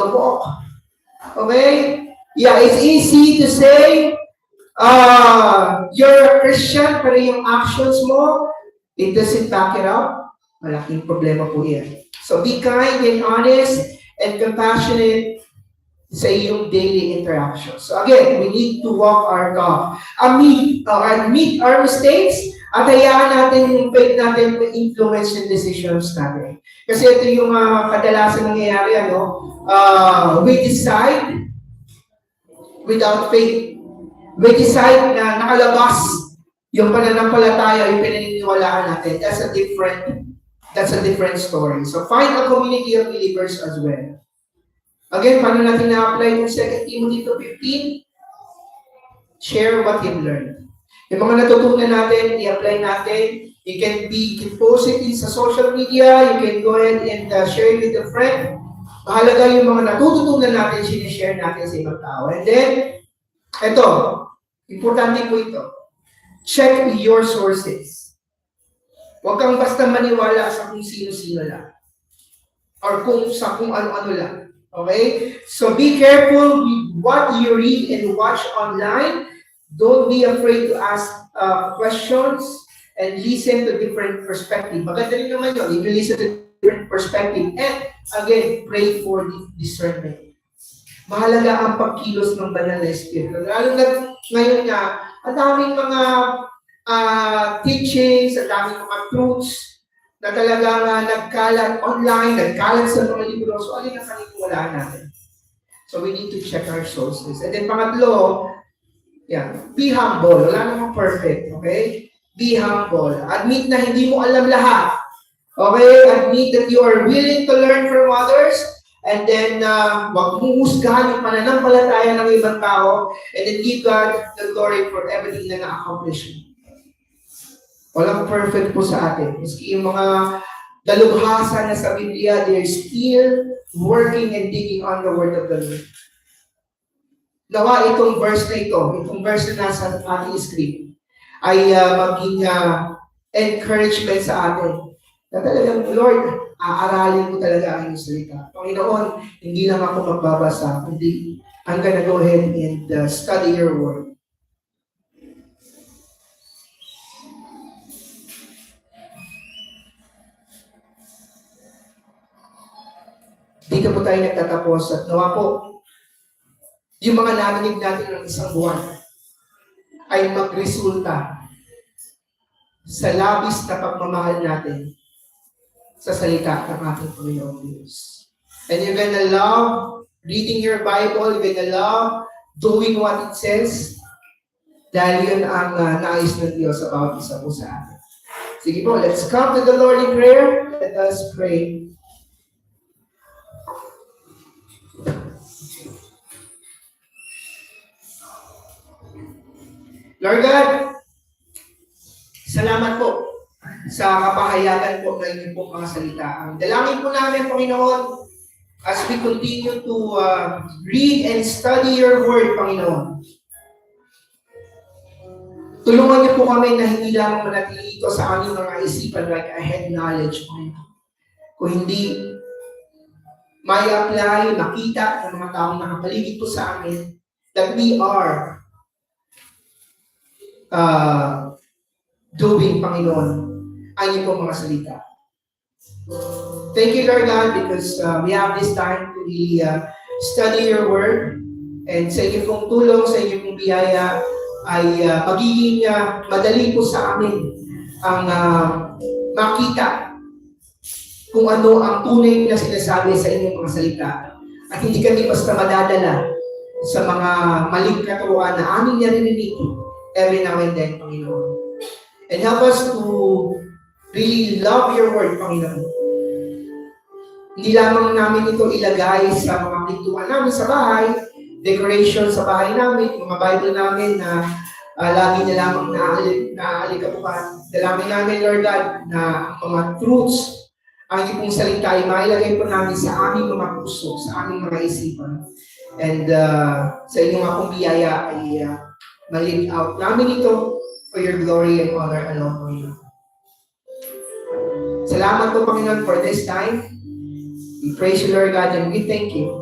the walk. Okay? Yeah, it's easy to say, you're a Christian, pero yung actions mo, it doesn't back it up. Malaking problema po yan. So be kind and honest and compassionate sa iyong daily interactions. So again, we need to walk our talk. Admit our mistakes at hayaan natin yung faith natin to influence yung decisions natin. Kasi ito yung kadalasan nangyayari, we decide without faith. We decide na nakalabas yung pananampalataya, yung pinaniniwalaan natin. That's a different story. So find a community of believers as well. Again, paano natin na-apply yung 2 Timothy 2:15? Share what you've learned. Yung mga natutunan natin, i-apply natin. You can post it sa social media. You can go ahead and share it with a friend. Mahalaga yung mga natututunan natin, sinishare natin sa ibang tao. And then, ito, importante po ito. Check your sources. Huwag kang basta maniwala sa kung sino-sino lang. Or sa kung ano-ano lang. Okay? So be careful with what you read and watch online. Don't be afraid to ask questions and listen to different perspectives. Maganda rin naman yun. You listen to different perspectives. And again, pray for discernment. Mahalaga ang pagkilos ng banal na Espiritu. Lalo na ngayon nga, ang daming mga teachings, ang daming mga truths na talagang nagkalat online, nagkalat sa mga libro. So, alin ang paniniwalaan natin? So, we need to check our sources. And then, pangatlo, be humble. Wala namang perfect, okay? Be humble. Admit na hindi mo alam lahat. Okay? Admit that you are willing to learn from others. And then, wag mong husgahan yung pananampalataya ng ibang tao. And then, give God the glory for everything na na-accomplish mo. Walang perfect po sa atin. Maski yung mga dalubhasa na sa Biblia, they're still working and digging on the Word of the Lord. Nawa itong verse na ito, itong verse na nasa ating script, ay maging encouragement sa atin. Na talagang, Lord, aaralin ko talaga ang iyong salita. Panginoon, hindi lang ako magbabasa, kundi I'm gonna go ahead and study your Word. Dito po tayo nagtatapos at nawa po, yung mga narinig natin ng isang buwan ay magresulta sa labis na pagmamahal natin sa salita ng ating Panginoong Diyos. And you're gonna love reading your Bible, you're gonna love doing what it says, dahil yun ang nais ng Diyos about isa po sa atin. Sige po, let's come to the Lord in prayer. Let us pray. Lord God, salamat po sa kapahayagan po ng inyong pong mga salita. Ang dalangin po namin, Panginoon, as we continue to read and study your word, Panginoon. Tulungan niyo po kami na hindi lamang manatili ito sa aming mga isipan like I had knowledge, Panginoon. Kung hindi may apply, makita ng mga taong nakapaligid po sa amin that we are doing, Panginoon, ang iyong mga salita. Thank you, Lord God, because we have this time to really study your word, and sa iyong pong tulong, sa iyong pong biyaya, ay magiging madali po sa amin ang makita kung ano ang tunay na sinasabi sa inyong mga salita. At hindi kami basta madadala sa mga maling katuruan na aming narinig every now and then, Panginoon. And help us to really love your word, Panginoon. Hindi lamang namin ito ilagay sa mga pintuan namin sa bahay, decoration sa bahay namin, mga Bible namin na lagi na lamang naaalikapukan. Dalangin namin, Lord God, na mga truths, ang iyong salita ay mailagay po namin sa aming mga puso, sa aming mga isipan. And sa inyong akong biyaya ay ma-live out namin ito for your glory and honor alone, Panginoon. Salamat po, Panginoon, for this time. We praise you, Lord God, and we thank you.